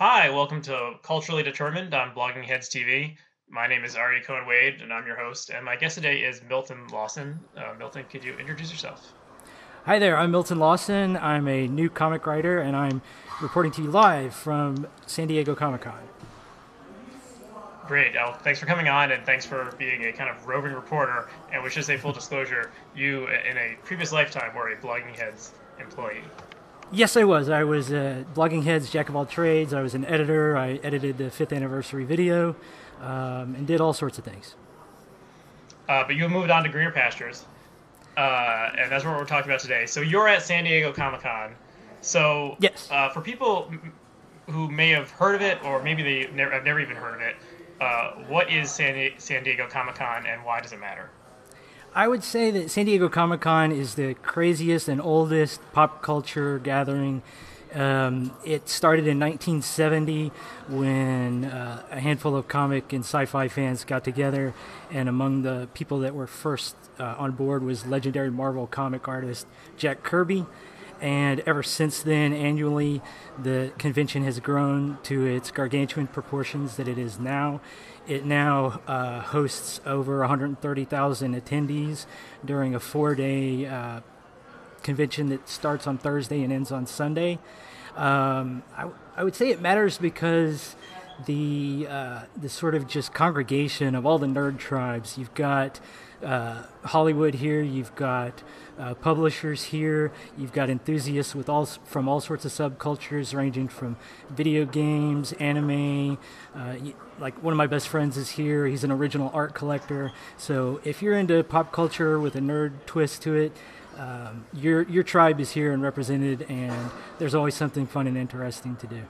Hi, welcome to Culturally Determined on Blogging Heads TV. My name is Aryeh Cohen-Wade, and I'm your host. And my guest today is Milton Lawson. Milton, could you introduce yourself? Hi there, I'm Milton Lawson. I'm a new comic writer, and I'm reporting to you live from San Diego Comic-Con. Great. Thanks for coming on, and thanks for being a kind of roving reporter. And we should say full disclosure, you, in a previous lifetime, were a Blogging Heads employee. Yes, I was. I was a Blogging Heads jack of all trades. I was an editor. I edited the 5th anniversary video and did all sorts of things. But you moved on to greener pastures, and that's what we're talking about today. So you're at San Diego Comic-Con. So Yes. For people who may have heard of it, or maybe have never even heard of it, what is San Diego Comic-Con, and why does it matter? I would say that San Diego Comic-Con is the craziest and oldest pop culture gathering. It started in 1970 when a handful of comic and sci-fi fans got together, and among the people that were first on board was legendary Marvel comic artist Jack Kirby. And ever since then, annually, the convention has grown to its gargantuan proportions that it is now. It now hosts over 130,000 attendees during a 4-day convention that starts on Thursday and ends on Sunday. I would say it matters because the sort of just congregation of all the nerd tribes. You've got Hollywood here. You've got publishers here. You've got enthusiasts from all sorts of subcultures, ranging from video games, anime. Like one of my best friends is here. He's an original art collector. So if you're into pop culture with a nerd twist to it, your tribe is here and represented, and there's always something fun and interesting to do.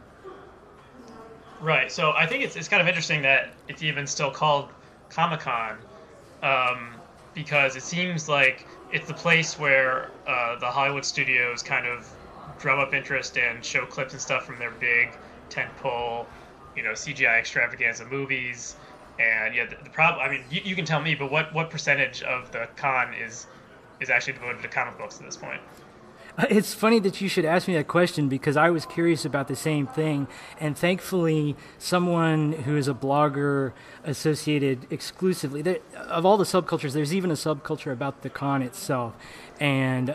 Right. So I think it's kind of interesting that it's even still called Comic-Con, because it seems like it's the place where the Hollywood studios kind of drum up interest and show clips and stuff from their big tentpole, CGI extravaganza movies. And yeah, the problem. I mean, you can tell me, but what percentage of the con is actually devoted to comic books at this point? It's funny that you should ask me that question because I was curious about the same thing. And thankfully, someone who is a blogger associated exclusively, of all the subcultures, there's even a subculture about the con itself. And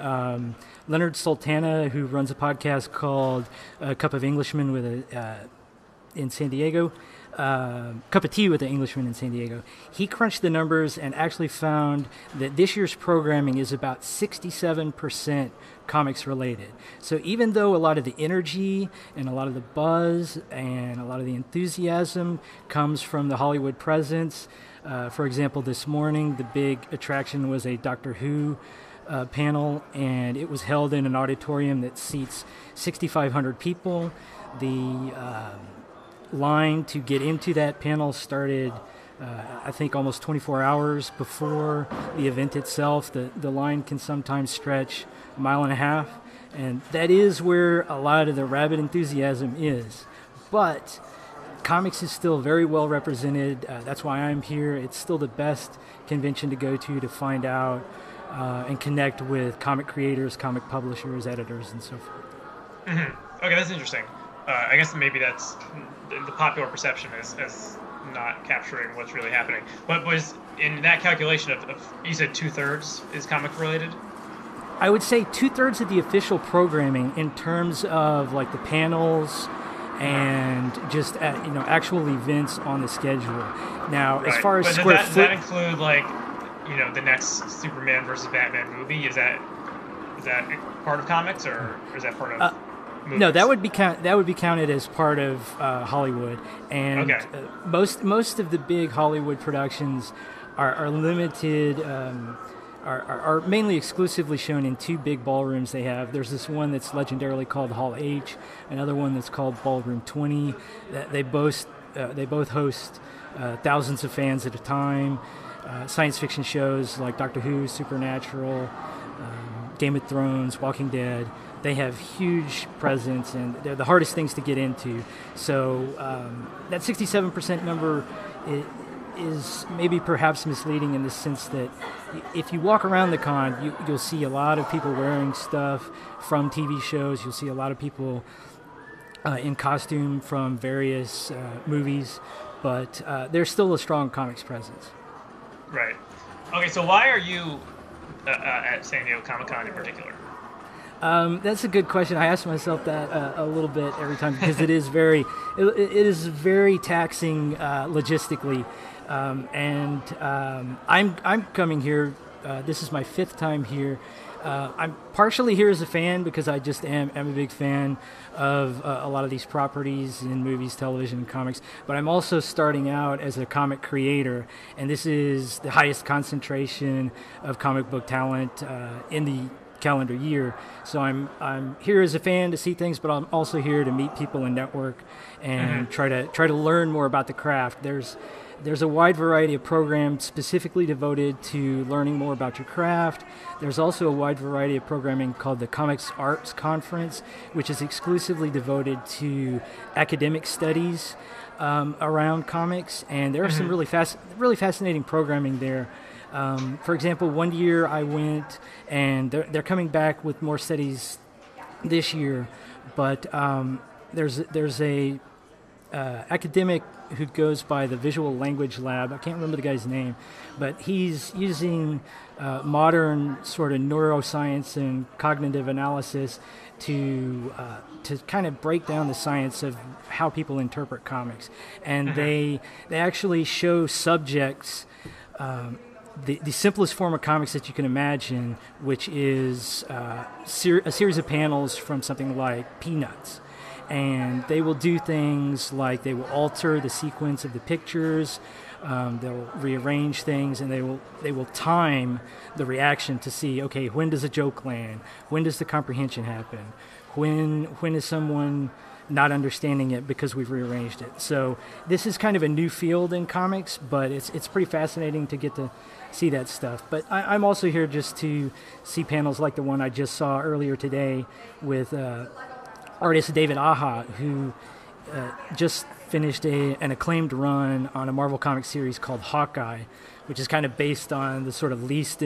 Leonard Sultana, who runs a podcast called A Cup of Englishmen in San Diego, Cup of Tea with the Englishman in San Diego. He crunched the numbers and actually found that this year's programming is about 67% comics related. So even though a lot of the energy and a lot of the buzz and a lot of the enthusiasm comes from the Hollywood presence, for example, this morning the big attraction was a Doctor Who panel, and it was held in an auditorium that seats 6,500 people. The line to get into that panel started, I think, almost 24 hours before the event itself. The line can sometimes stretch a mile and a half, and that is where a lot of the rabid enthusiasm is. But comics is still very well represented. That's why I'm here. It's still the best convention to go to find out and connect with comic creators, comic publishers, editors, and so forth. Mm-hmm. Okay, that's interesting. I guess maybe that's the popular perception is not capturing what's really happening. But was in that calculation of you said 2/3 is comic related? I would say 2/3 of the official programming in terms of like the panels and just actual events on the schedule. Now, Right. as far as But square does foot, that include like the next Superman versus Batman movie? Is that part of comics, or is that part of movies? no, that would be counted as part of Hollywood, and Okay. Most of the big Hollywood productions are limited. Are mainly exclusively shown in two big ballrooms they have. There's this one that's legendarily called Hall H, another one that's called Ballroom 20. They both host thousands of fans at a time. Science fiction shows like Doctor Who, Supernatural, Game of Thrones, Walking Dead. They have huge presence, and they're the hardest things to get into. So that 67% number is maybe perhaps misleading in the sense that if you walk around the con, you'll see a lot of people wearing stuff from TV shows. You'll see a lot of people in costume from various movies, but there's still a strong comics presence. Right. Okay, so why are you at San Diego Comic-Con in particular? That's a good question. I ask myself that a little bit every time because it is very taxing logistically, and I'm coming here. This is my 5th time here. I'm partially here as a fan because I just am a big fan of a lot of these properties in movies, television, and comics. But I'm also starting out as a comic creator, and this is the highest concentration of comic book talent in the calendar year. So I'm here as a fan to see things, but I'm also here to meet people and network and try to learn more about the craft. There's a wide variety of programs specifically devoted to learning more about your craft. There's also a wide variety of programming called the Comics Arts Conference, which is exclusively devoted to academic studies around comics. And there are some really fascinating programming there. For example, one year I went, and they're coming back with more studies this year, but there's a academic who goes by the Visual Language Lab. I can't remember the guy's name, but he's using modern sort of neuroscience and cognitive analysis to kind of break down the science of how people interpret comics. And they actually show subjects the simplest form of comics that you can imagine, which is a series of panels from something like Peanuts. And they will do things like they will alter the sequence of the pictures, they'll rearrange things, and they will time the reaction to see, okay, when does a joke land? When does the comprehension happen? When is someone not understanding it because we've rearranged it? So this is kind of a new field in comics, but it's pretty fascinating to get to see that stuff. But I'm also here just to see panels like the one I just saw earlier today with artist David Aja, who just finished an acclaimed run on a Marvel Comics series called Hawkeye, which is kind of based on the sort of least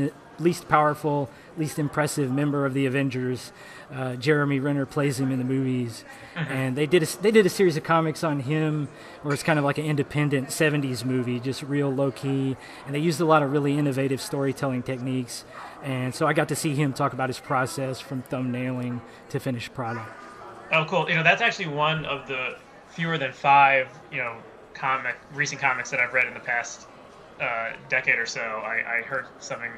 powerful, least impressive member of the Avengers. Jeremy Renner plays him in the movies, and they did a series of comics on him where it's kind of like an independent 70s movie, just real low-key, and they used a lot of really innovative storytelling techniques, and so I got to see him talk about his process from thumbnailing to finished product. Oh, cool. That's actually one of the fewer than 5, recent comics that I've read in the past decade or so. I heard something.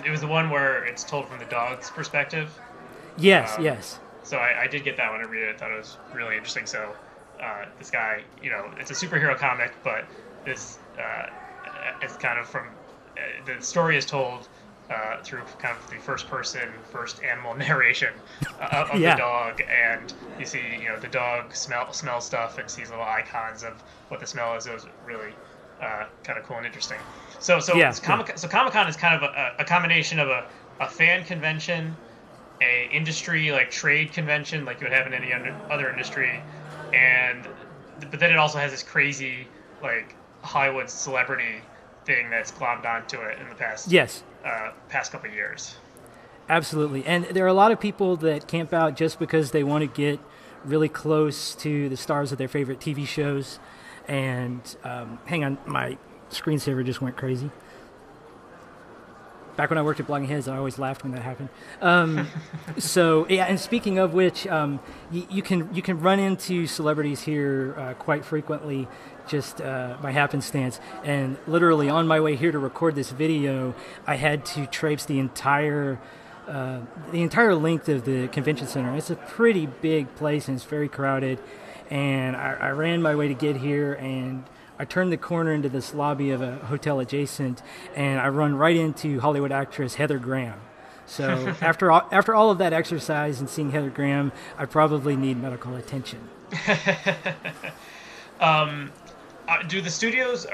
It was the one where it's told from the dog's perspective. Yes, yes. So I did get that one to read it. I thought it was really interesting. So this guy, it's a superhero comic, but this it's kind of from the story is told through kind of the first animal narration of the dog, and you see the dog smells stuff and sees little icons of what the smell is. It was really kind of cool and interesting. So Comic-Con is kind of a combination of a fan convention, a industry like trade convention like you would have in any other industry, but then it also has this crazy like Hollywood celebrity thing that's glommed onto it in the past couple of years. Absolutely. And there are a lot of people that camp out just because they want to get really close to the stars of their favorite TV shows. And hang on, my screensaver just went crazy. Back when I worked at Blogging Heads, I always laughed when that happened. So yeah, and speaking of which, you can run into celebrities here quite frequently, just by happenstance. And literally on my way here to record this video, I had to traipse the entire length of the convention center. It's a pretty big place and it's very crowded. And I ran my way to get here, and I turned the corner into this lobby of a hotel adjacent, and I run right into Hollywood actress Heather Graham. So after all of that exercise and seeing Heather Graham, I probably need medical attention. Do the studios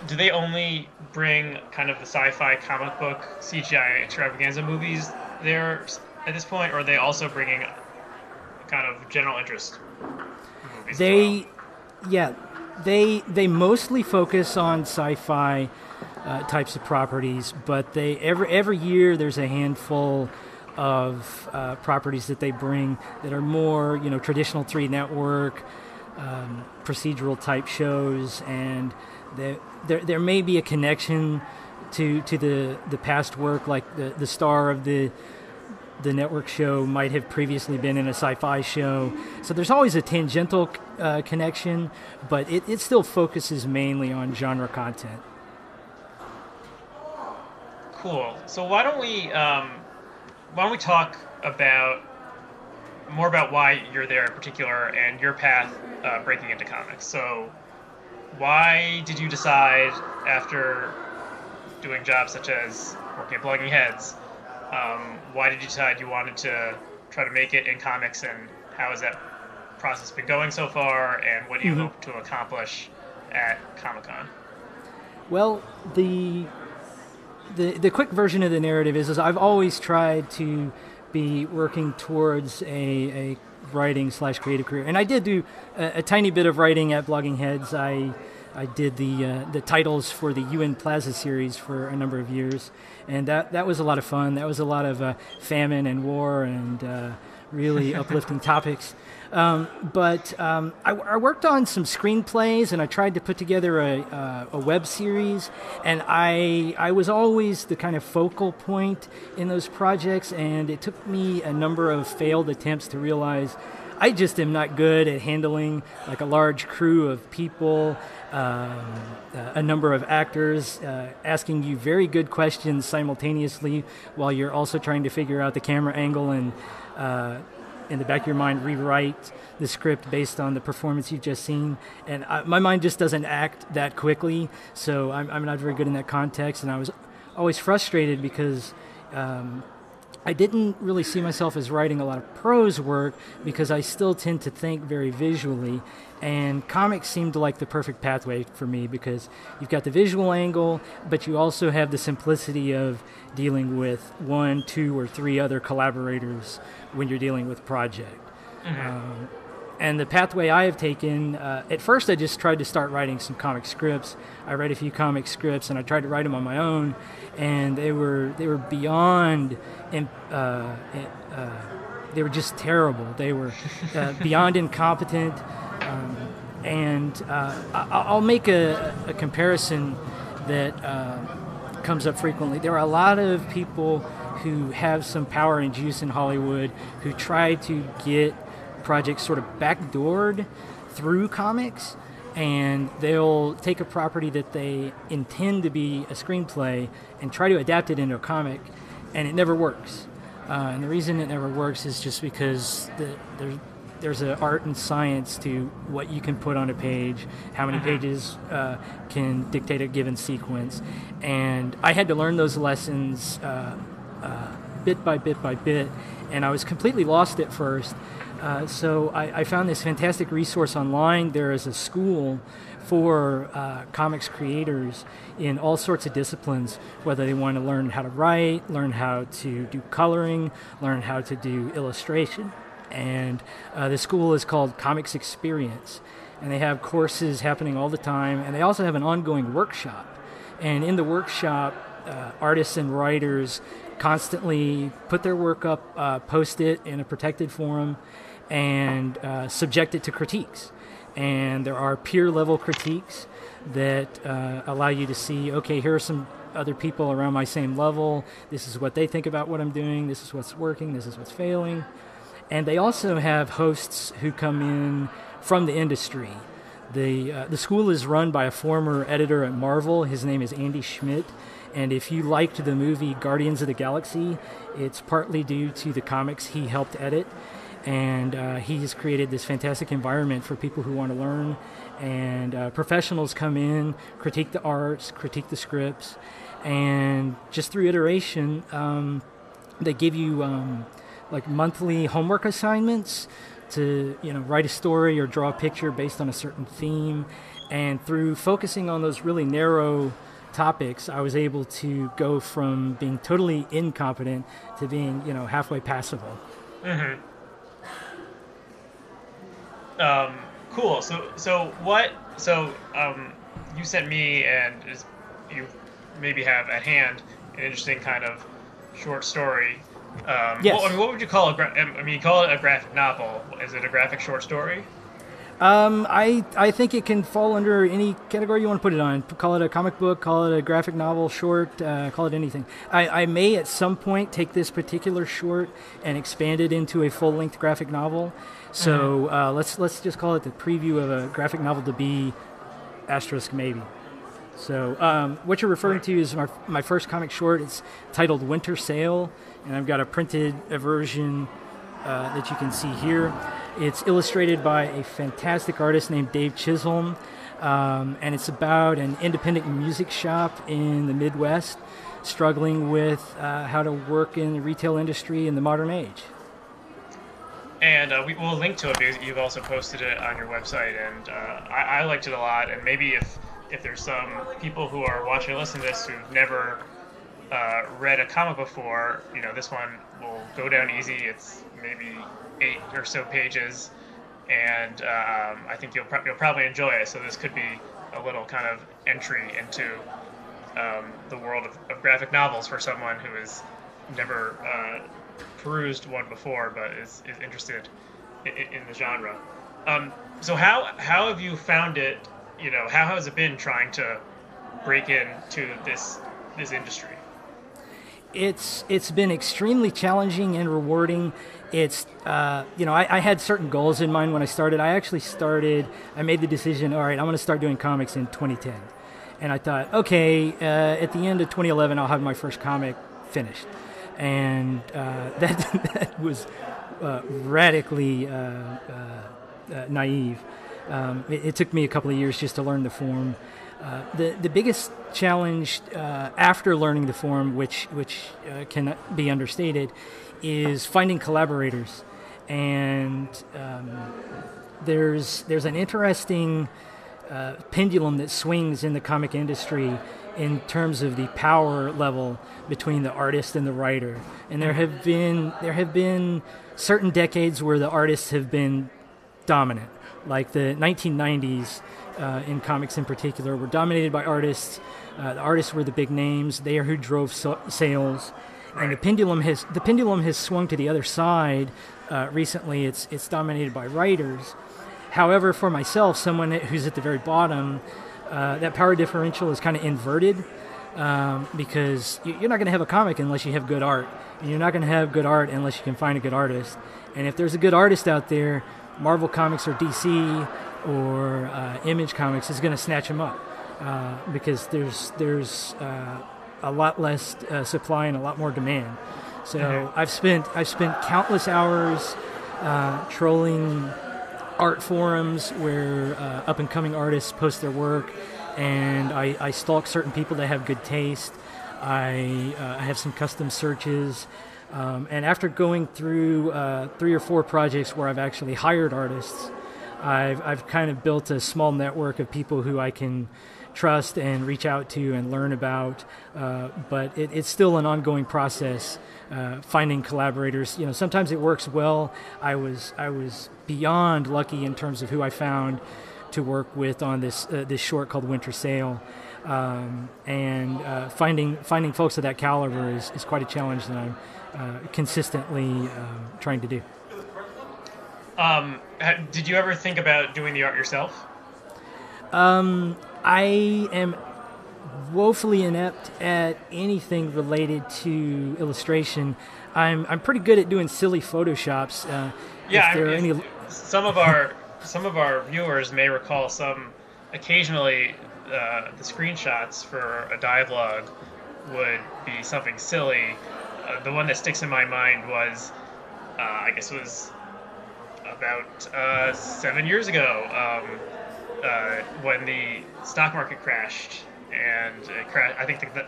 do they only bring kind of the sci-fi comic book CGI extravaganza movies there at this point, or are they also bringing kind of general interest movies? They mostly focus on sci-fi types of properties, but every year there's a handful of properties that they bring that are more, traditional 3 network, procedural type shows, and there may be a connection to the past work, like the star of the network show might have previously been in a sci-fi show. So there's always a tangential connection, but it still focuses mainly on genre content. Cool. So why don't we talk more about why you're there in particular and your path breaking into comics. So why did you decide, after doing jobs such as working at Blogging Heads, why did you decide you wanted to try to make it in comics, and how has that process been going so far, and what do you hope to accomplish at Comic-Con? Well, the quick version of the narrative is I've always tried to be working towards a writing / creative career, and I did do a tiny bit of writing at Blogging Heads. I did the titles for the UN Plaza series for a number of years, and that was a lot of fun. That was a lot of famine and war and really uplifting topics. But I worked on some screenplays, and I tried to put together a web series, and I was always the kind of focal point in those projects, and it took me a number of failed attempts to realize I just am not good at handling like a large crew of people, a number of actors asking you very good questions simultaneously while you're also trying to figure out the camera angle and in the back of your mind rewrite the script based on the performance you've just seen. And my mind just doesn't act that quickly, so I'm not very good in that context. And I was always frustrated because I didn't really see myself as writing a lot of prose work because I still tend to think very visually, and comics seemed like the perfect pathway for me because you've got the visual angle, but you also have the simplicity of dealing with 1, 2, or 3 other collaborators when you're dealing with a project. Mm-hmm. And the pathway I have taken, at first I just tried to start writing some comic scripts. I read a few comic scripts and I tried to write them on my own, and they were beyond, they were just terrible. They were beyond incompetent. And I'll make a comparison that comes up frequently. There are a lot of people who have some power and juice in Hollywood who try to get projects sort of backdoored through comics, and they'll take a property that they intend to be a screenplay and try to adapt it into a comic, and it never works. And the reason it never works is just because there's an art and science to what you can put on a page, how many pages can dictate a given sequence. And I had to learn those lessons bit by bit by bit, and I was completely lost at first. So I found this fantastic resource online. There is a school for comics creators in all sorts of disciplines, whether they want to learn how to write, learn how to do coloring, learn how to do illustration. And the school is called Comics Experience, and they have courses happening all the time, and they also have an ongoing workshop. And in the workshop, artists and writers constantly put their work up, post it in a protected forum, and subject it to critiques. And there are peer-level critiques that allow you to see, okay, here are some other people around my same level. This is what they think about what I'm doing. This is what's working. This is what's failing. And they also have hosts who come in from the industry. The school is run by a former editor at Marvel. His name is Andy Schmidt. And if you liked the movie Guardians of the Galaxy, it's partly due to the comics he helped edit. And he has created this fantastic environment for people who want to learn. And professionals come in, critique the arts, critique the scripts. And just through iteration, they give you like monthly homework assignments to write a story or draw a picture based on a certain theme. And through focusing on those really narrow topics, I was able to go from being totally incompetent to being halfway passable. Mm-hmm. Cool. So you sent me, and you maybe have at hand an interesting kind of short story Yes. Well, I mean, what would you call I mean, you call it a graphic novel. Is it a graphic short story? I think it can fall under any category you want to put it on. Call it a comic book, call it a graphic novel, short, call it anything. I may at some point take this particular short and expand it into a full-length graphic novel. So let's just call it the preview of a graphic novel to be asterisk maybe. So what you're referring to is my first comic short. It's titled Winter Sail, and I've got a printed version that you can see here. It's illustrated by a fantastic artist named Dave Chisholm, and it's about an independent music shop in the Midwest struggling with how to work in the retail industry in the modern age. And we will link to it because you've also posted it on your website, and I liked it a lot. And maybe if there's some people who are watching and listening to this who've never read a comic before, this one will go down easy. It's maybe 8 or so pages, and I think you'll probably enjoy it. So this could be a little kind of entry into the world of graphic novels for someone who has never perused one before, but is interested in the genre. So how have you found it? How has it been trying to break into this industry? It's been extremely challenging and rewarding. It's I had certain goals in mind when I started. I made the decision, all right, I'm going to start doing comics in 2010. And I thought, okay, at the end of 2011, I'll have my first comic finished. And that was radically naive. It took me a couple of years just to learn the form. The biggest challenge after learning the form, which can be understated, is finding collaborators. And there's an interesting pendulum that swings in the comic industry in terms of the power level between the artist and the writer. And there have been certain decades where the artists have been dominant, like the 1990s. In comics in particular, were dominated by artists. The artists were the big names. They are who drove sales. Right. And the pendulum has swung to the other side. Recently, it's dominated by writers. However, for myself, someone who's at the very bottom, that power differential is kind of inverted because you're not going to have a comic unless you have good art. And you're not going to have good art unless you can find a good artist. And if there's a good artist out there, Marvel Comics or DC or Image Comics is going to snatch them up because there's a lot less supply and a lot more demand. So I've spent countless hours trolling art forums where up and coming artists post their work, and I stalk certain people that have good taste. I have some custom searches. And after going through 3 or 4 projects where I've actually hired artists, I've kind of built a small network of people who I can trust and reach out to and learn about. But it's still an ongoing process, finding collaborators. Sometimes it works well. I was beyond lucky in terms of who I found to work with on this short called Winter Sail. And finding folks of that caliber is quite a challenge that I'm consistently trying to do. Did you ever think about doing the art yourself? I am woefully inept at anything related to illustration. I'm pretty good at doing silly photoshops. Some of our viewers may recall occasionally the screenshots for a dialogue would be something silly. The one that sticks in my mind was, I guess it was about 7 years ago, when the stock market crashed, and it crashed. I think the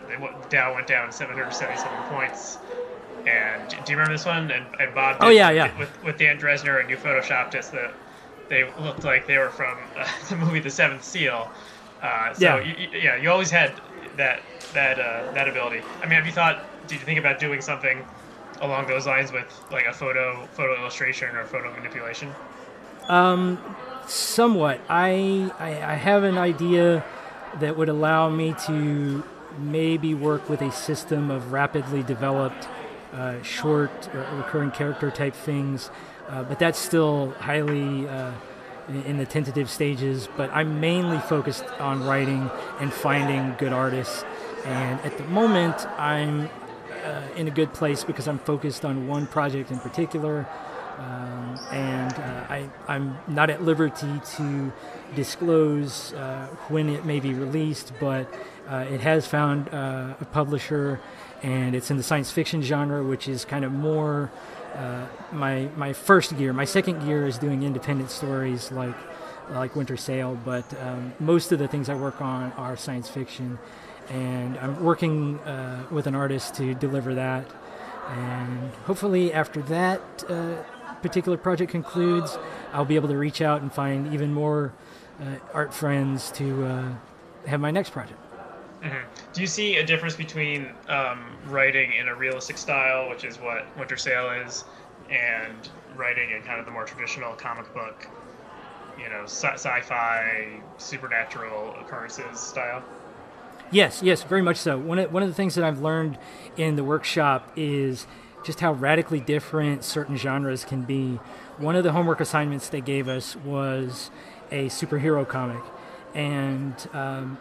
Dow went down 777 points. And do you remember this one? And Bob did with Dan Dresner, and you photoshopped us that they looked like they were from the movie The Seventh Seal. You always had that ability. I mean, did you think about doing something along those lines with like a photo illustration or photo manipulation? Somewhat. I have an idea that would allow me to maybe work with a system of rapidly developed short recurring character type things, but that's still highly in the tentative stages. But I'm mainly focused on writing and finding good artists. And at the moment, I'm in a good place because I'm focused on one project in particular. I'm not at liberty to disclose when it may be released, but it has found a publisher, and it's in the science fiction genre, which is kind of more my first gear. My second gear is doing independent stories like Winter Sail, but most of the things I work on are science fiction, and I'm working with an artist to deliver that. And hopefully after that particular project concludes, I'll be able to reach out and find even more art friends to have my next project. Mm-hmm. Do you see a difference between writing in a realistic style, which is what Winter Sail is, and writing in kind of the more traditional comic book, sci-fi, supernatural occurrences style? Yes, very much so. One of the things that I've learned in the workshop is just how radically different certain genres can be. One of the homework assignments they gave us was a superhero comic. And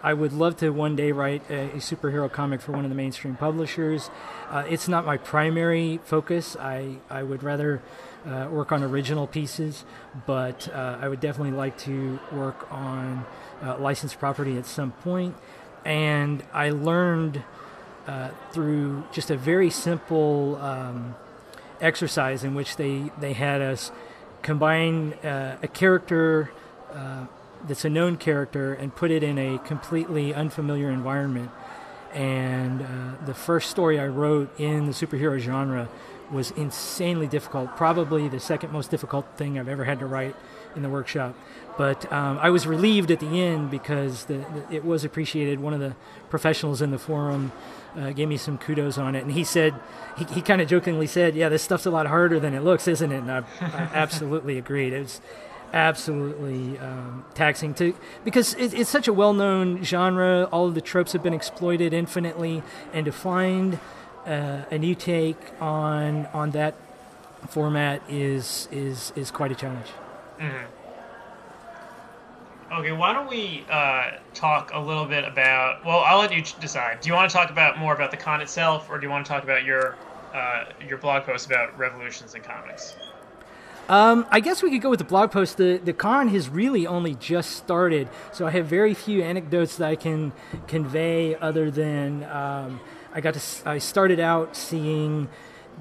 I would love to one day write a superhero comic for one of the mainstream publishers. It's not my primary focus. I would rather work on original pieces, but I would definitely like to work on licensed property at some point. And I learned through just a very simple exercise in which they had us combine a character that's a known character and put it in a completely unfamiliar environment. And the first story I wrote in the superhero genre was insanely difficult, probably the second most difficult thing I've ever had to write in the workshop. But I was relieved at the end because it was appreciated. One of the professionals in the forum gave me some kudos on it, and he said, he kind of jokingly said, "Yeah, this stuff's a lot harder than it looks, isn't it?" And I absolutely agreed. It was absolutely taxing because it's such a well-known genre. All of the tropes have been exploited infinitely, and to find a new take on that format is quite a challenge. Mm-hmm. Okay, why don't we talk a little bit about... Well, I'll let you decide. Do you want to talk more about the con itself, or do you want to talk about your blog post about revolutions in comics? I guess we could go with the blog post. The con has really only just started, so I have very few anecdotes that I can convey other than I started out seeing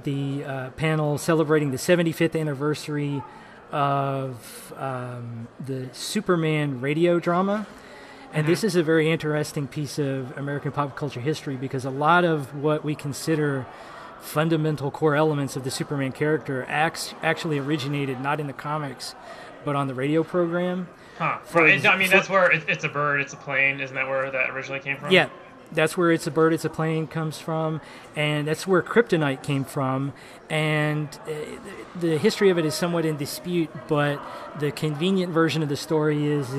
the panel celebrating the 75th anniversary of the Superman radio drama. And this is a very interesting piece of American pop culture history because a lot of what we consider fundamental core elements of the Superman character actually originated not in the comics, but on the radio program. Huh. That's where it's a bird, it's a plane. Isn't that where that originally came from? Yeah. That's where It's a Bird, It's a Plane comes from, and that's where Kryptonite came from. And the history of it is somewhat in dispute, but the convenient version of the story is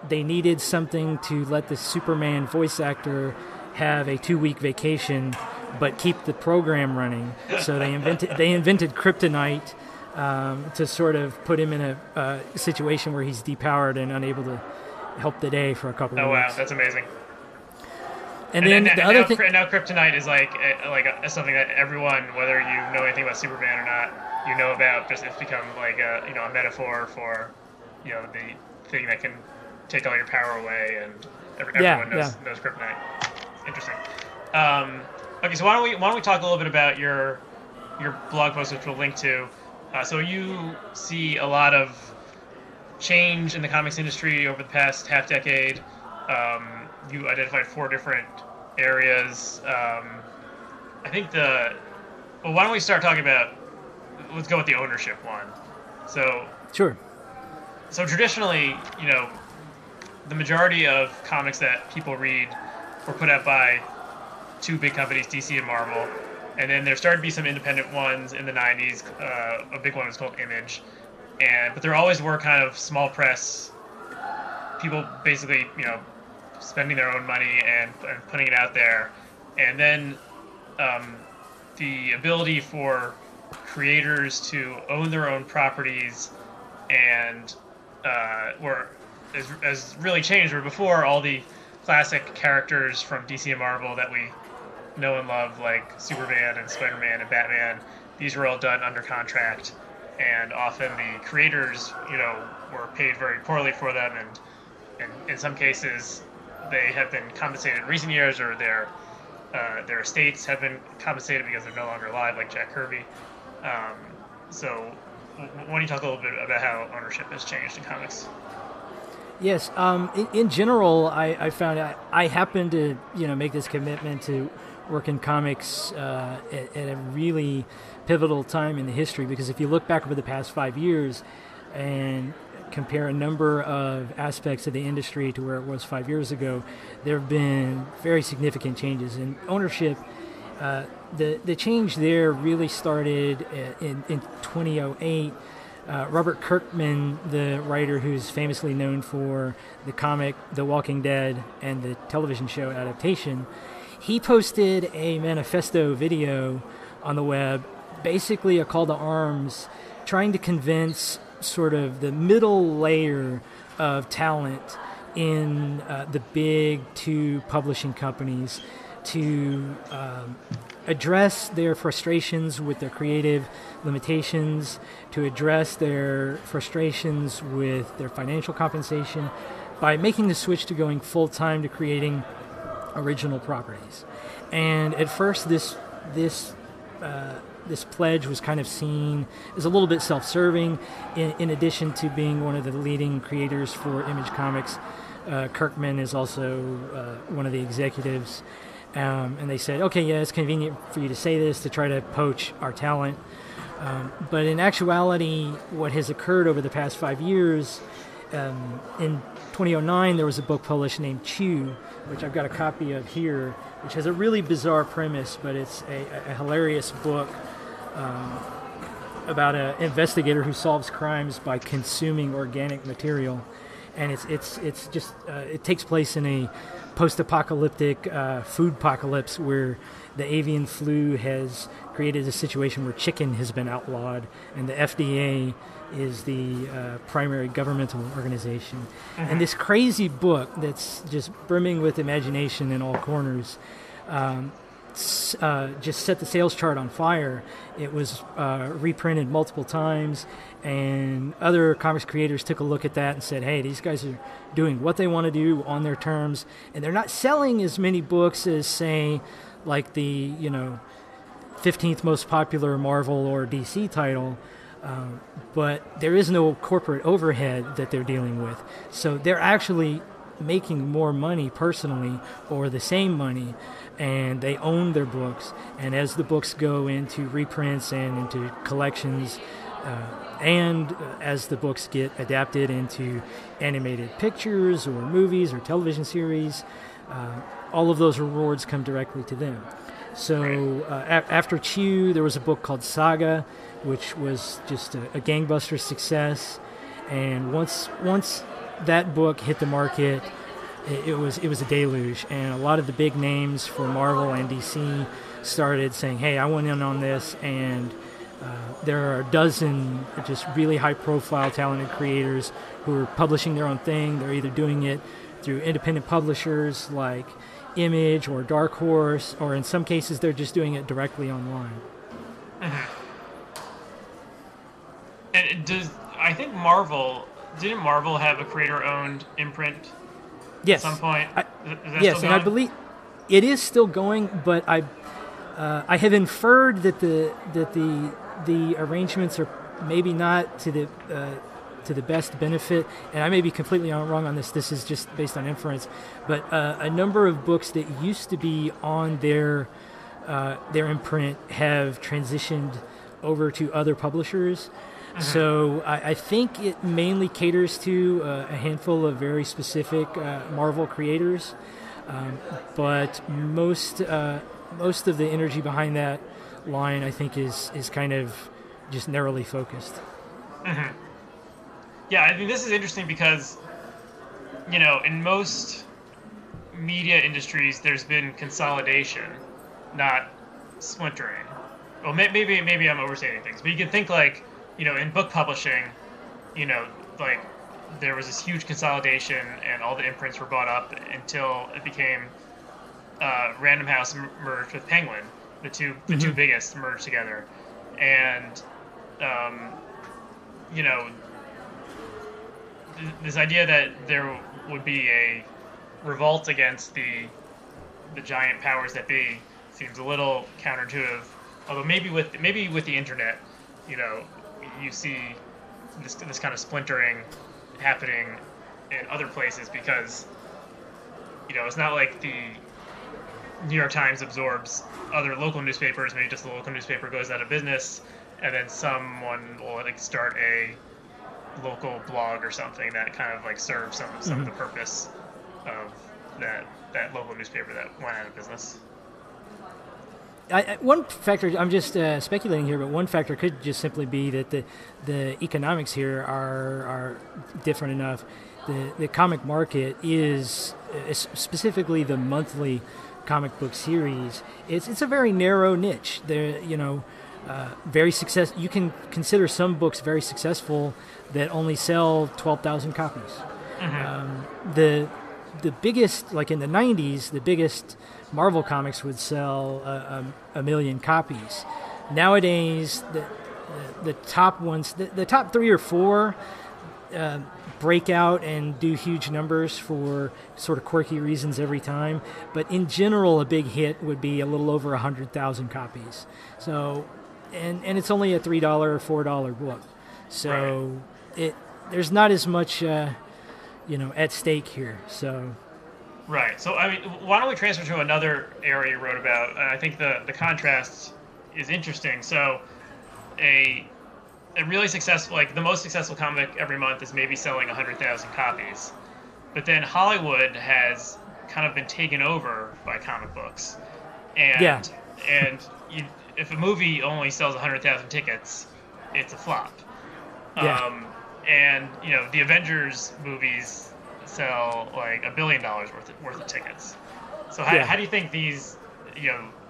they needed something to let the Superman voice actor have a 2-week vacation, but keep the program running. So they invented Kryptonite to sort of put him in a situation where he's depowered and unable to help the day for a couple of weeks. Oh wow, that's amazing. And then the other thing... Now Kryptonite is like something that everyone, whether you know anything about Superman or not, you know about. Just it's become like a metaphor for the thing that can take all your power away, and everyone knows Kryptonite. Interesting. Okay, so why don't we talk a little bit about your blog post, which we'll link to. So you see a lot of change in the comics industry over the past half decade. You identified 4 different areas. I think why don't we start talking about, let's go with the ownership one. So Sure. So traditionally, the majority of comics that people read were put out by 2 big companies, DC and Marvel. And then there started to be some independent ones in the 90s. A big one was called Image. But there always were kind of small press people basically, spending their own money and putting it out there. And then the ability for creators to own their own properties and were has really changed. Where before, all the classic characters from DC and Marvel that we know and love, like Superman and Spider-Man and Batman, these were all done under contract, and often the creators, were paid very poorly for them, and in some cases, they have been compensated in recent years, or their estates have been compensated because they're no longer alive, like Jack Kirby. So, why don't you talk a little bit about how ownership has changed in comics? Yes. In general, I found I happened to make this commitment to work in comics at a really pivotal time in the history, because if you look back over the past 5 years and compare a number of aspects of the industry to where it was 5 years ago, there have been very significant changes in ownership. The change there really started in 2008. Robert Kirkman, the writer who's famously known for the comic The Walking Dead and the television show adaptation, he posted a manifesto video on the web, basically a call to arms, trying to convince sort of the middle layer of talent in the big two publishing companies to address their frustrations with their creative limitations, to address their frustrations with their financial compensation by making the switch to going full-time to creating original properties. And at first this pledge was kind of seen as a little bit self-serving. In addition to being one of the leading creators for Image Comics, Kirkman is also one of the executives. And they said, okay, yeah, it's convenient for you to say this to try to poach our talent. But in actuality, what has occurred over the past 5 years, in 2009, there was a book published named Chew, which I've got a copy of here, which has a really bizarre premise, but it's a hilarious book about an investigator who solves crimes by consuming organic material. And it's just it takes place in a post-apocalyptic food apocalypse where the avian flu has created a situation where chicken has been outlawed, and the FDA is the primary governmental organization. Mm-hmm. And this crazy book that's just brimming with imagination in all corners just set the sales chart on fire. It was reprinted multiple times, and other comics creators took a look at that and said, hey, these guys are doing what they want to do on their terms, and they're not selling as many books as, say, like the 15th most popular Marvel or DC title, but there is no corporate overhead that they're dealing with. So they're actually making more money personally, or the same money, and they own their books. And as the books go into reprints and into collections, and as the books get adapted into animated pictures or movies or television series, all of those rewards come directly to them. So after Chew, there was a book called Saga, which was just a gangbuster success. And once that book hit the market, it was a deluge. And a lot of the big names for Marvel and DC started saying, hey, I want in on this. And there are a dozen just really high-profile, talented creators who are publishing their own thing. They're either doing it through independent publishers like Image or Dark Horse, or in some cases they're just doing it directly online. Mm-hmm. And I think didn't Marvel have a creator-owned imprint? Yes. At some point? Yes, and I believe it is still going, but I have inferred that the arrangements are maybe not to the best benefit, and I may be completely wrong on this. This is just based on inference, but a number of books that used to be on their imprint have transitioned over to other publishers. Mm-hmm. So I think it mainly caters to a handful of very specific Marvel creators, but most of the energy behind that line, I think, is kind of just narrowly focused. Mm-hmm. Yeah, I think this is interesting because, in most media industries, there's been consolidation, not splintering. well, maybe I'm overstating things, but you can think like, in book publishing, you know, like there was this huge consolidation and all the imprints were bought up until it became Random House merged with Penguin. The two biggest merged together, and you know, this idea that there would be a revolt against the giant powers that be seems a little counterintuitive. Although maybe with the internet, you see this kind of splintering happening in other places because it's not like the New York Times absorbs other local newspapers. Maybe just the local newspaper goes out of business, and then someone will start a local blog or something that kind of serves some of the purpose of that local newspaper that went out of business. One factor, I'm just speculating here, but one factor could just simply be that the economics here are different enough. The comic market is, specifically the monthly comic book series, it's a very narrow niche. Very success. You can consider some books very successful that only sell 12,000 copies. Mm-hmm. The biggest, like in the 90s, the biggest Marvel comics would sell a million copies. Nowadays, the top ones, the top 3 or 4 break out and do huge numbers for sort of quirky reasons every time. But in general, a big hit would be a little over 100,000 copies. So, and it's only a $3 or $4 book. So there's not as much at stake here. So. Right. So, I mean, why don't we transfer to another area you wrote about? I think the contrast is interesting. So, a really successful, the most successful comic every month is maybe selling 100,000 copies. But then Hollywood has kind of been taken over by comic books. And if a movie only sells 100,000 tickets, it's a flop. Yeah. And, the Avengers movies sell $1 billion worth of tickets. So how do you think these,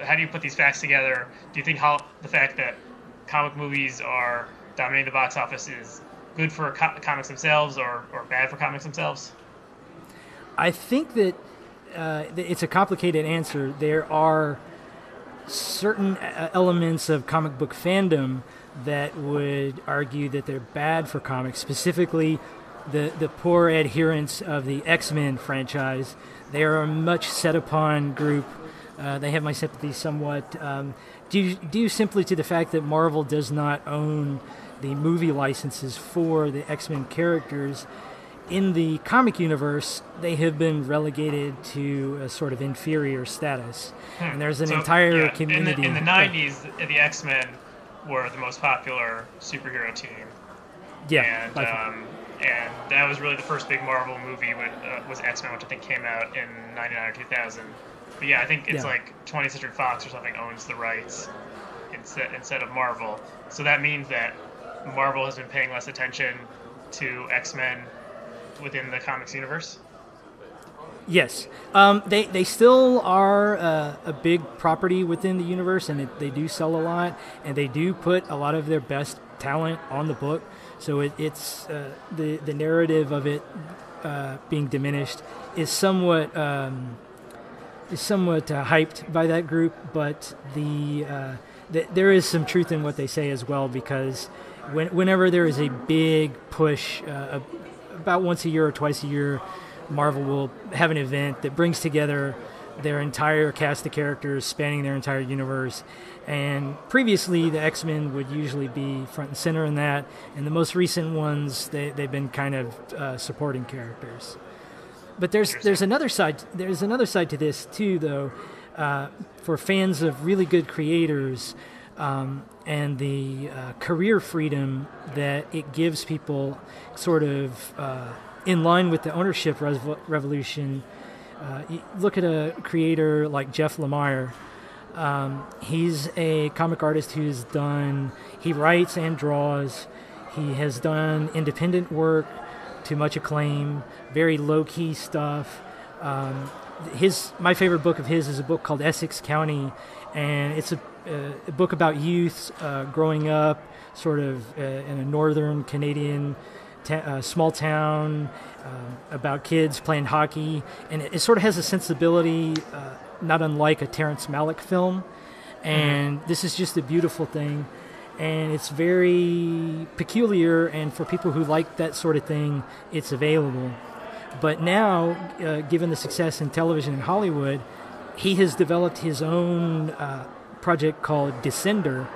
how do you put these facts together? Do you think the fact that comic movies are dominating the box office is good for comics themselves or bad for comics themselves? I think that it's a complicated answer. There are certain elements of comic book fandom that would argue that they're bad for comics, specifically the poor adherents of the X-Men franchise. They are a much set upon group. They have my sympathy somewhat, due simply to the fact that Marvel does not own the movie licenses for the X-Men characters. In the comic universe, they have been relegated to a sort of inferior status. And there's an entire community. In the 90s, the X-Men were the most popular superhero team. Yeah. And that was really the first big Marvel movie was X-Men, which I think came out in 99 or 2000. But I think it's 20th Century Fox or something owns the rights instead of Marvel. So that means that Marvel has been paying less attention to X-Men within the comics universe? Yes. They still are a big property within the universe, and they do sell a lot, and they do put a lot of their best talent on the book. So it's the narrative of it being diminished is somewhat hyped by that group, but there is some truth in what they say as well, because whenever there is a big push, about once a year or twice a year, Marvel will have an event that brings together their entire cast of characters spanning their entire universe. And previously, the X-Men would usually be front and center in that. And the most recent ones, they've been kind of supporting characters. But there's another side. There's another side to this too, though. For fans of really good creators and the career freedom that it gives people, sort of in line with the ownership revolution. You look at a creator like Jeff Lemire. He's a comic artist he writes and draws. He has done independent work to much acclaim, very low-key stuff. My favorite book of his is a book called Essex County, and it's a book about youth growing up, sort of in a northern Canadian small town, about kids playing hockey, and it sort of has a sensibility not unlike a Terrence Malick film, and this is just a beautiful thing, and it's very peculiar, and for people who like that sort of thing, it's available. But now, given the success in television in Hollywood, he has developed his own project called Descender,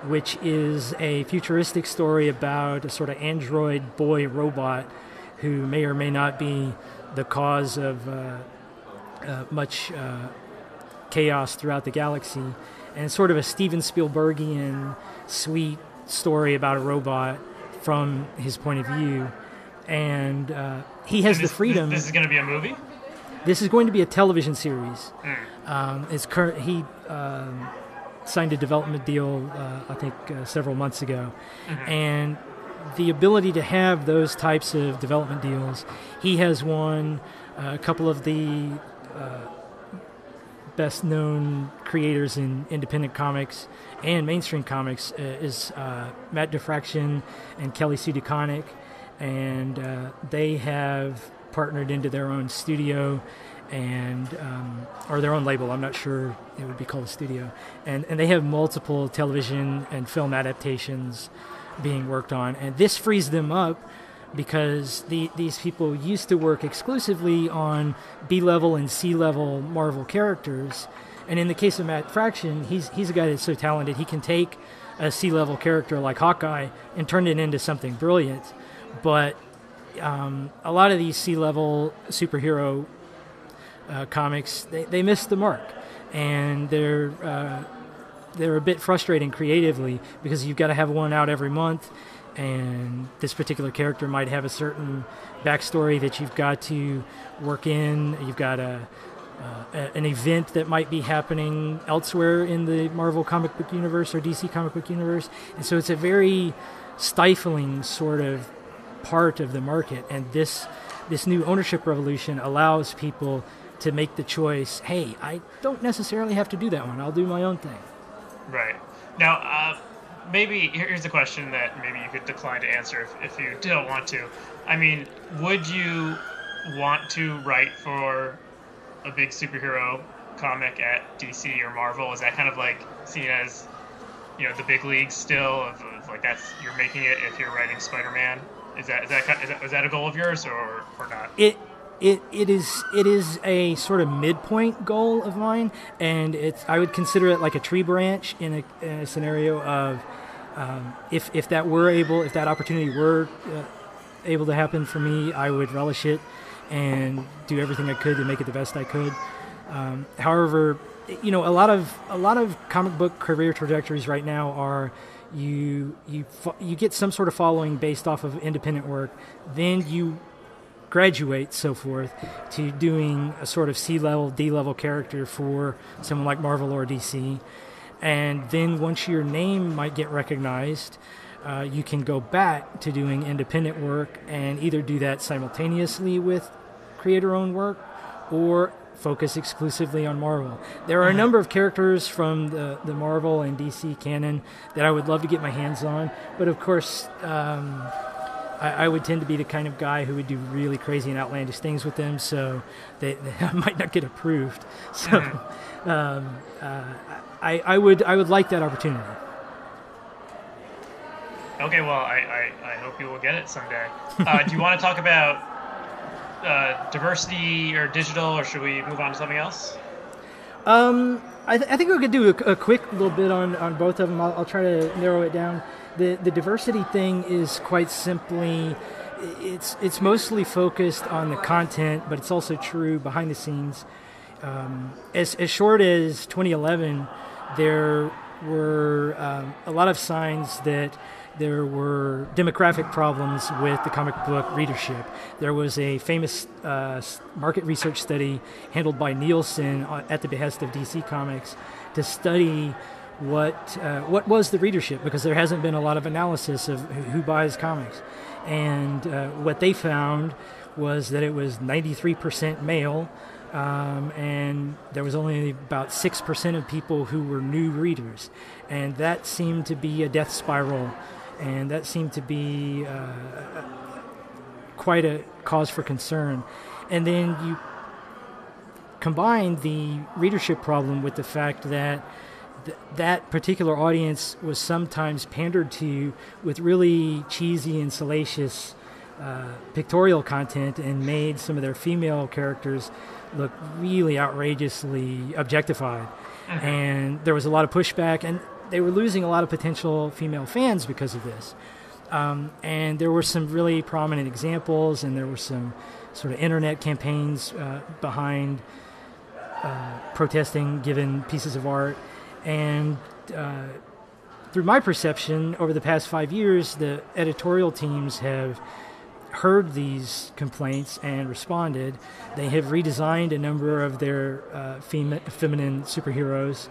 which is a futuristic story about a sort of android boy robot who may or may not be the cause of much chaos throughout the galaxy. And it's sort of a Steven Spielbergian sweet story about a robot from his point of view. And he has the freedom. This is going to be a movie? This is going to be a television series. Mm. He signed a development deal, I think, several months ago. Mm-hmm. And the ability to have those types of development deals, he has won a couple of the best-known creators in independent comics and mainstream comics is Matt Diffraction and Kelly Sue DeConnick, and they have partnered into their own studio and or their own label. I'm not sure it would be called a studio, and they have multiple television and film adaptations being worked on, and this frees them up because these people used to work exclusively on B-level and C-level Marvel characters, and in the case of Matt Fraction, he's a guy that's so talented he can take a C-level character like Hawkeye and turn it into something brilliant. But a lot of these C-level superhero comics, they miss the mark, and they're a bit frustrating creatively because you've got to have one out every month, and this particular character might have a certain backstory that you've got to work in. You've got an event that might be happening elsewhere in the Marvel comic book universe or DC comic book universe, and so it's a very stifling sort of part of the market, and this new ownership revolution allows people to make the choice, hey, I don't necessarily have to do that one. I'll do my own thing. Right. Now, maybe here's a question that maybe you could decline to answer if you don't want to. I mean, would you want to write for a big superhero comic at DC or Marvel? Is that kind of like seen as, the big leagues still? Of like that's you're making it if you're writing Spider-Man? Is that a goal of yours or not? It is a sort of midpoint goal of mine, and I would consider it like a tree branch in a scenario of if that opportunity were able to happen for me, I would relish it and do everything I could to make it the best I could. However, a lot of comic book career trajectories right now are you get some sort of following based off of independent work, then you graduate, so forth, to doing a sort of C-level, D-level character for someone like Marvel or DC. And then once your name might get recognized, you can go back to doing independent work and either do that simultaneously with creator-owned work or focus exclusively on Marvel. There are a number of characters from the Marvel and DC canon that I would love to get my hands on, but of course I would tend to be the kind of guy who would do really crazy and outlandish things with them, so they might not get approved. So I would like that opportunity. Okay, well, I hope you will get it someday. Do you want to talk about diversity or digital, or should we move on to something else? I think we could do a quick little bit on both of them. I'll try to narrow it down. The diversity thing is quite simply, it's mostly focused on the content, but it's also true behind the scenes. As short as 2011, there were a lot of signs that there were demographic problems with the comic book readership. There was a famous market research study handled by Nielsen at the behest of DC Comics to study what was the readership, because there hasn't been a lot of analysis of who buys comics. And what they found was that it was 93% male, and there was only about 6% of people who were new readers, and that seemed to be a death spiral, and that seemed to be quite a cause for concern. And then you combine the readership problem with the fact that that particular audience was sometimes pandered to with really cheesy and salacious pictorial content, and made some of their female characters look really outrageously objectified. Mm-hmm. And there was a lot of pushback, and they were losing a lot of potential female fans because of this. And there were some really prominent examples, and there were some sort of internet campaigns behind protesting given pieces of art. And through my perception, over the past 5 years, the editorial teams have heard these complaints and responded. They have redesigned a number of their feminine superheroes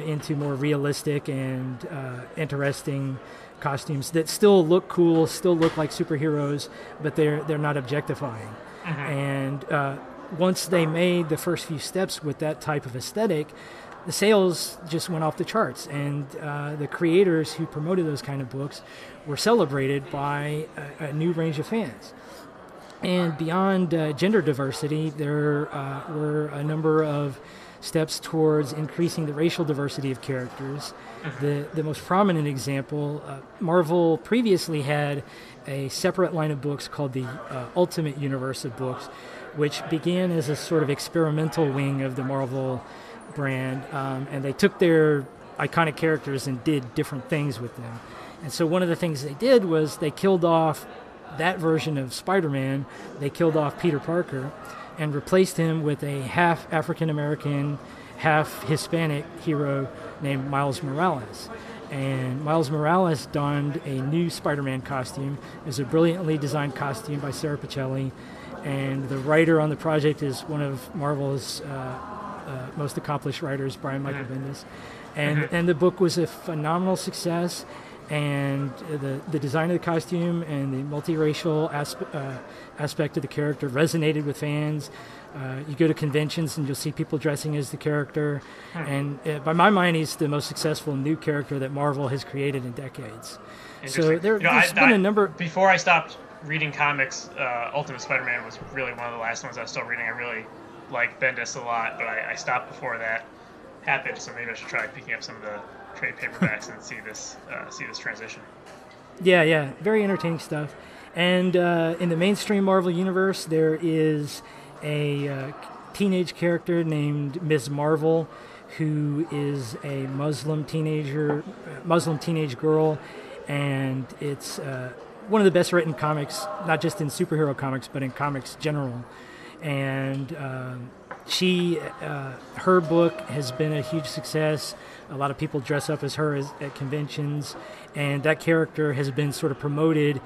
into more realistic and interesting costumes that still look cool, still look like superheroes, but they're not objectifying. Mm-hmm. And once they made the first few steps with that type of aesthetic, the sales just went off the charts, and the creators who promoted those kind of books were celebrated by a new range of fans. And beyond gender diversity, there were a number of steps towards increasing the racial diversity of characters. The most prominent example, Marvel previously had a separate line of books called the Ultimate Universe of books, which began as a sort of experimental wing of the Marvel brand, and they took their iconic characters and did different things with them. And so one of the things they did was they killed off that version of Spider-Man. They killed off Peter Parker and replaced him with a half African-American, half Hispanic hero named Miles Morales. And Miles Morales donned a new Spider-Man costume. It was a brilliantly designed costume by Sarah Pichelli, and the writer on the project is one of Marvel's most accomplished writers, Brian Michael Bendis. And the book was a phenomenal success, and the design of the costume and the multiracial aspect of the character resonated with fans. You go to conventions and you'll see people dressing as the character, and by my mind, he's the most successful new character that Marvel has created in decades. So there's been a number... Before I stopped reading comics, Ultimate Spider-Man was really one of the last ones I was still reading. I really like Bendis a lot, but I stopped before that happened, so maybe I should try picking up some of the trade paperbacks and see this transition. Yeah, very entertaining stuff. And in the mainstream Marvel universe, there is a teenage character named Ms. Marvel, who is a Muslim teenage girl, and it's one of the best written comics, not just in superhero comics, but in comics general. And her book has been a huge success. A lot of people dress up as her at conventions, and that character has been sort of promoted.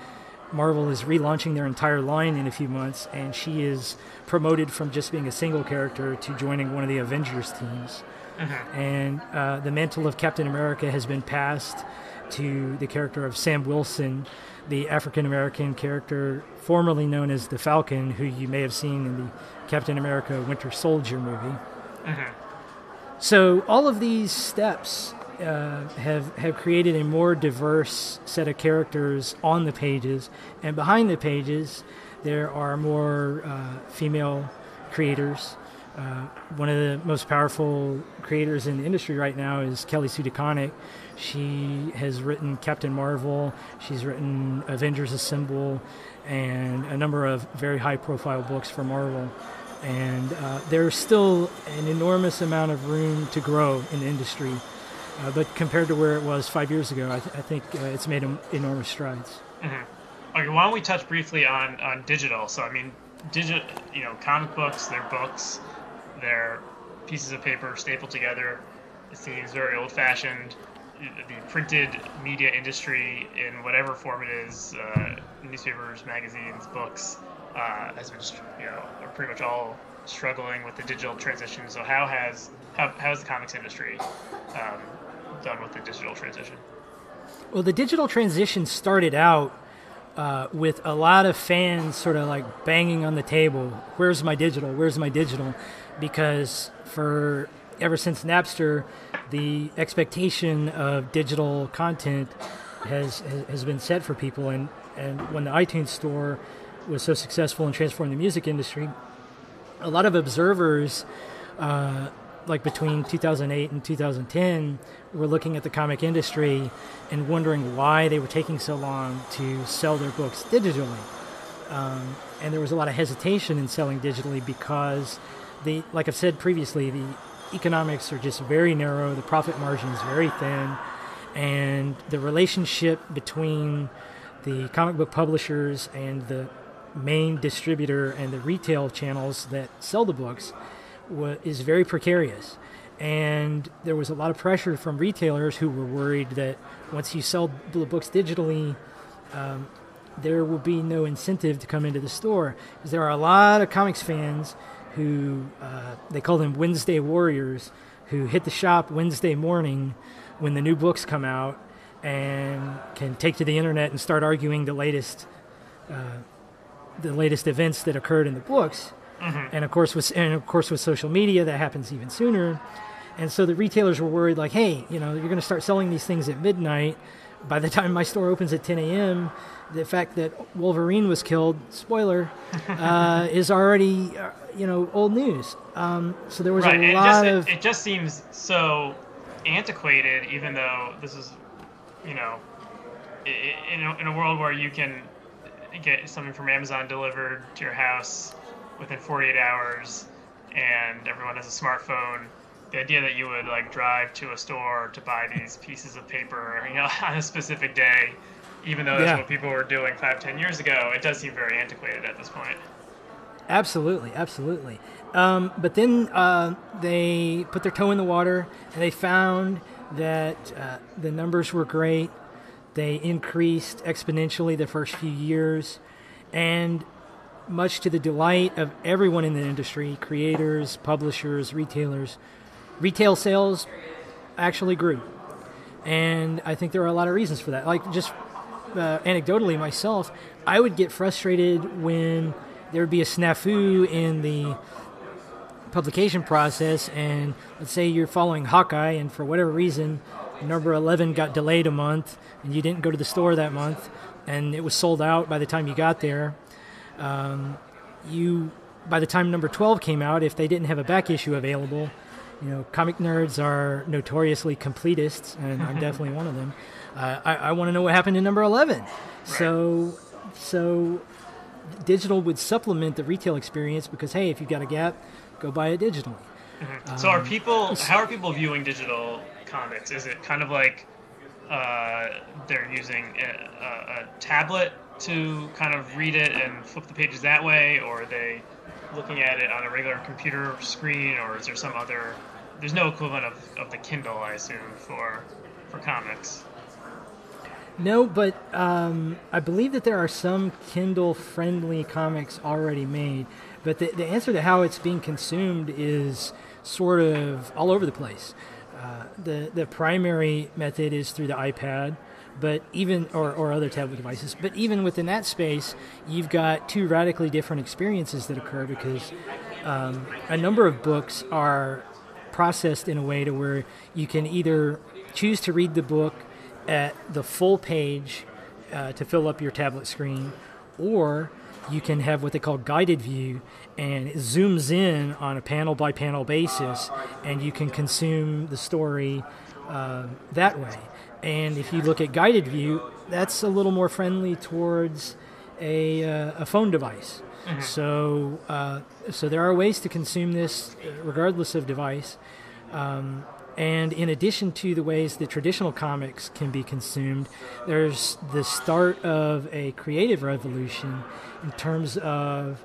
Marvel is relaunching their entire line in a few months, and she is promoted from just being a single character to joining one of the Avengers teams. Mm-hmm. And the mantle of Captain America has been passed to the character of Sam Wilson, the African-American character formerly known as the Falcon, who you may have seen in the Captain America Winter Soldier movie. Mm-hmm. So all of these steps have created a more diverse set of characters on the pages, and behind the pages there are more female creators. One of the most powerful creators in the industry right now is Kelly Sue DeConnick. She has written Captain Marvel, she's written Avengers Assemble, and a number of very high-profile books for Marvel. And there's still an enormous amount of room to grow in the industry. But compared to where it was 5 years ago, I think it's made enormous strides. Mm-hmm. Okay, why don't we touch briefly on digital? So, I mean, comic books, they're pieces of paper stapled together. It seems very old-fashioned. The printed media industry, in whatever form it is, newspapers, magazines, books, has been, are pretty much all struggling with the digital transition. So how has the comics industry done with the digital transition? Well, the digital transition started out with a lot of fans sort of like banging on the table, where's my digital, where's my digital? Because ever since Napster, the expectation of digital content has been set for people. And when the iTunes Store was so successful in transforming the music industry, a lot of observers, like between 2008 and 2010, were looking at the comic industry and wondering why they were taking so long to sell their books digitally. And there was a lot of hesitation in selling digitally because, like I've said previously, the economics are just very narrow, the profit margin is very thin, and the relationship between the comic book publishers and the main distributor and the retail channels that sell the books is very precarious. And there was a lot of pressure from retailers who were worried that once you sell the books digitally, there will be no incentive to come into the store. Because there are a lot of comics fans who, they call them Wednesday warriors, who hit the shop Wednesday morning when the new books come out and can take to the internet and start arguing the latest events that occurred in the books. Mm-hmm. And of course with social media, that happens even sooner. And so the retailers were worried, like, hey, you're going to start selling these things at midnight. By the time my store opens at 10 a.m., the fact that Wolverine was killed, spoiler, is already, old news. So there was a lot of... It just seems so antiquated, even though this is, in a world where you can get something from Amazon delivered to your house within 48 hours and everyone has a smartphone. The idea that you would drive to a store to buy these pieces of paper, on a specific day, even though that's what people were doing 5-10 years ago, it does seem very antiquated at this point. Absolutely. But then they put their toe in the water and they found that the numbers were great. They increased exponentially the first few years, and much to the delight of everyone in the industry, creators, publishers, retailers, retail sales actually grew. And I think there are a lot of reasons for that. Like, just anecdotally myself, I would get frustrated when there would be a snafu in the publication process, and let's say you're following Hawkeye, and for whatever reason, number 11 got delayed a month, and you didn't go to the store that month, and it was sold out by the time you got there. By the time number 12 came out, if they didn't have a back issue available, comic nerds are notoriously completists, and I'm definitely one of them. I want to know what happened in number 11. Right. So digital would supplement the retail experience because, hey, if you've got a gap, go buy it digitally. Mm-hmm. So how are people viewing digital comics? Is it kind of like they're using a tablet to kind of read it and flip the pages that way, or are they looking at it on a regular computer screen, or is there some other... There's no equivalent of the Kindle, I assume, for comics. No, but I believe that there are some Kindle-friendly comics already made, but the answer to how it's being consumed is sort of all over the place. The primary method is through the iPad, but even or other tablet devices. But even within that space, you've got two radically different experiences that occur because a number of books are processed in a way to where you can either choose to read the book at the full page to fill up your tablet screen, or you can have what they call guided view, and it zooms in on a panel-by-panel basis, and you can consume the story that way. And if you look at guided view, that's a little more friendly towards a phone device. Mm-hmm. So there are ways to consume this regardless of device. And in addition to the ways that traditional comics can be consumed, there's the start of a creative revolution in terms of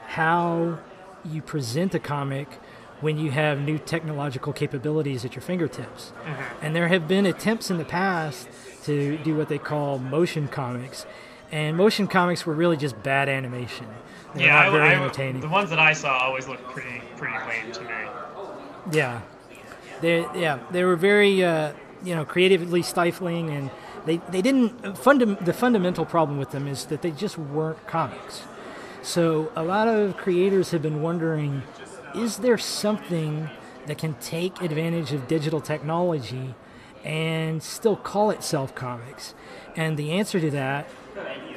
how you present a comic when you have new technological capabilities at your fingertips. Mm-hmm. And there have been attempts in the past to do what they call motion comics. And motion comics were really just bad animation. They were not very entertaining. The ones that I saw always looked pretty lame to me. Yeah. They were very, creatively stifling, they didn't, the fundamental problem with them is that they just weren't comics. So a lot of creators have been wondering, is there something that can take advantage of digital technology and still call itself comics? And the answer to that,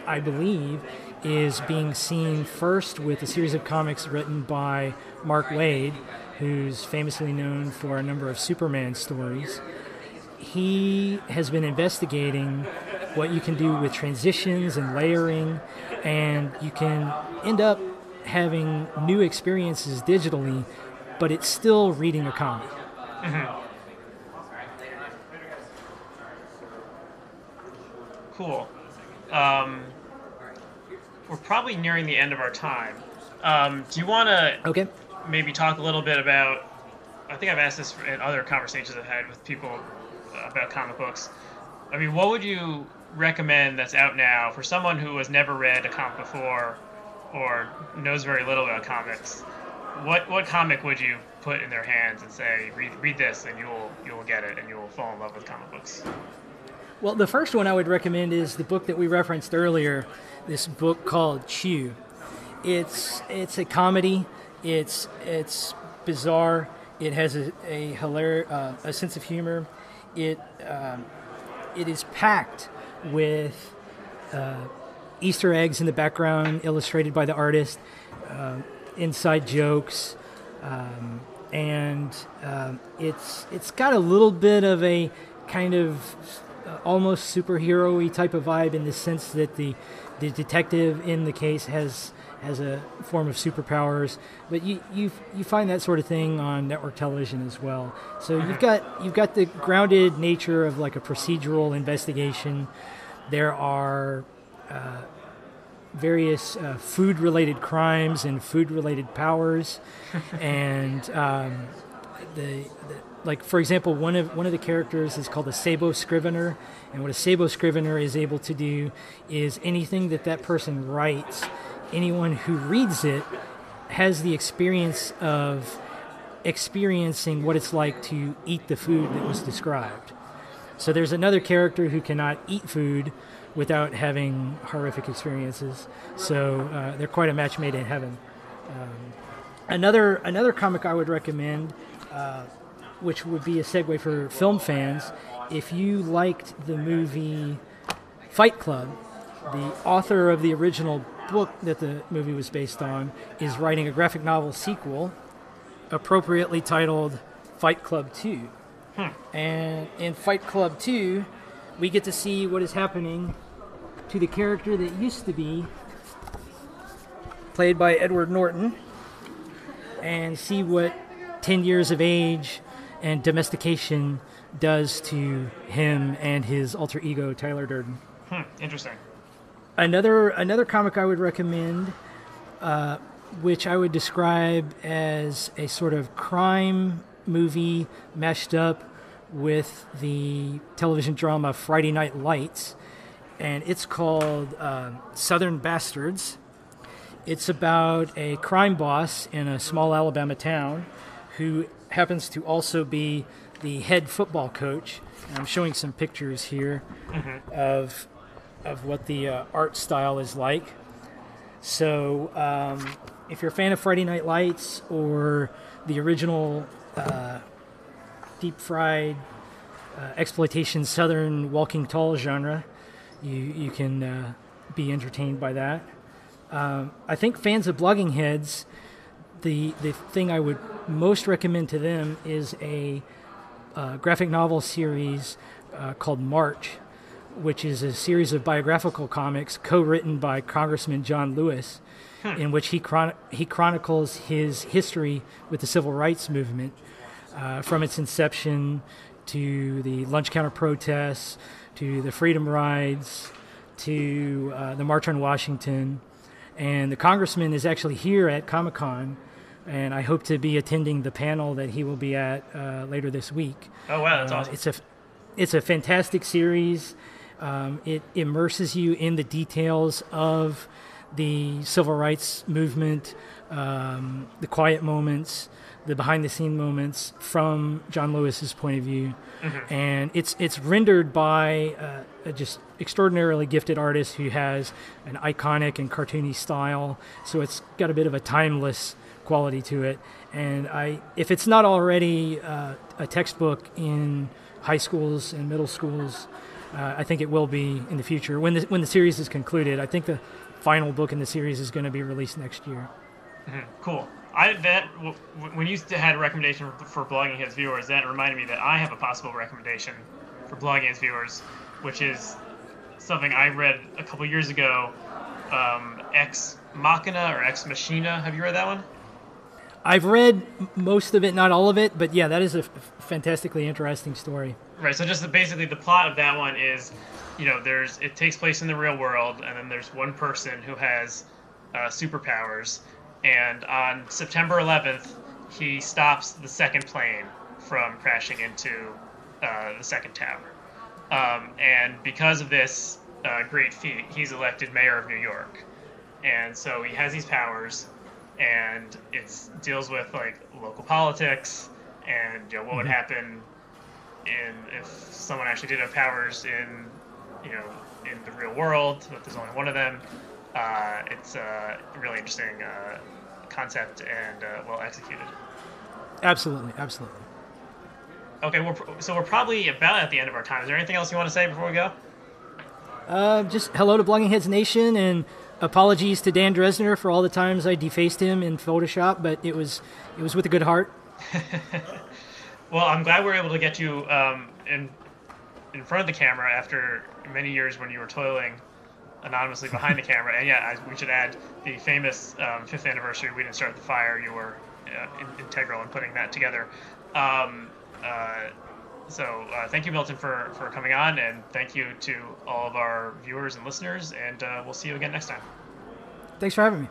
I believe, is being seen first with a series of comics written by Mark Waid, who's famously known for a number of Superman stories. He has been investigating what you can do with transitions and layering, and you can end up having new experiences digitally, but it's still reading a comic. Mm-hmm. Cool. We're probably nearing the end of our time. Do you want to maybe talk a little bit about, I think I've asked this in other conversations I've had with people about comic books. I mean, what would you recommend that's out now for someone who has never read a comic before or knows very little about comics? What comic would you put in their hands and say, read this and you'll get it and you'll fall in love with comic books? Well, the first one I would recommend is the book that we referenced earlier, this book called Chew. It's a comedy. It's bizarre. It has a sense of humor. It is packed with Easter eggs in the background, illustrated by the artist, inside jokes, and it's got a little bit of a kind of almost superhero-y type of vibe, in the sense that the detective in the case has a form of superpowers, but you find that sort of thing on network television as well. So you've got the grounded nature of like a procedural investigation. There are various food-related crimes and food-related powers, and like, for example, one of the characters is called a Sabo Scrivener, and what a Sabo Scrivener is able to do is anything that person writes, anyone who reads it has the experience of experiencing what it's like to eat the food that was described. So there's another character who cannot eat food without having horrific experiences. So they're quite a match made in heaven. Another comic I would recommend, which would be a segue for film fans, if you liked the movie Fight Club, the author of the original book that the movie was based on is writing a graphic novel sequel, appropriately titled Fight Club 2. And in Fight Club 2, we get to see what is happening to the character that used to be played by Edward Norton, and see what 10 years of age and domestication does to him and his alter ego, Tyler Durden. Interesting. Another comic I would recommend, which I would describe as a sort of crime movie mashed up with the television drama Friday Night Lights, and it's called Southern Bastards. It's about a crime boss in a small Alabama town who happens to also be the head football coach. And I'm showing some pictures here of what the art style is like. So if you're a fan of Friday Night Lights or the original deep-fried exploitation Southern walking tall genre, you can be entertained by that. I think fans of Blogging Heads, the thing I would most recommend to them is a graphic novel series called March, which is a series of biographical comics co-written by Congressman John Lewis, in which he chronicles his history with the civil rights movement, from its inception to the lunch counter protests, to the freedom rides, to the March on Washington. And the congressman is actually here at Comic-Con, and I hope to be attending the panel that he will be at later this week. Oh, wow, that's awesome. It's a fantastic series. It immerses you in the details of the civil rights movement, the quiet moments, the behind-the-scene moments from John Lewis's point of view. And it's rendered by a just extraordinarily gifted artist who has an iconic and cartoony style. So it's got a bit of a timeless quality to it. And if it's not already a textbook in high schools and middle schools, I think it will be in the future when the series is concluded. I think the final book in the series is going to be released next year. Cool. When you had a recommendation for Blogging Heads viewers, that reminded me that I have a possible recommendation for Blogging Heads viewers, which is something I read a couple years ago, Ex Machina or Ex Machina. Have you read that one? I've read most of it, not all of it, but yeah, that is a fantastically interesting story. Right, so just basically the plot of that one is, it takes place in the real world, and then there's one person who has superpowers, and on September 11th, he stops the second plane from crashing into the second tower. And because of this great feat, he's elected mayor of New York. And so he has these powers, and it deals with like local politics and what would happen if someone actually did have powers in the real world, but there's only one of them. It's a really interesting concept and well executed. Absolutely. Okay, we're probably about at the end of our time. Is there anything else you want to say before we go? Just hello to Blogging Heads Nation, and apologies to Dan Dresner for all the times I defaced him in Photoshop, but it was with a good heart. Well, I'm glad we're able to get you in front of the camera after many years when you were toiling anonymously behind the camera. And yeah, we should add the famous 5th anniversary We Didn't Start the Fire. You were integral in putting that together. So thank you, Milton, for coming on, and thank you to all of our viewers and listeners, and we'll see you again next time. Thanks for having me.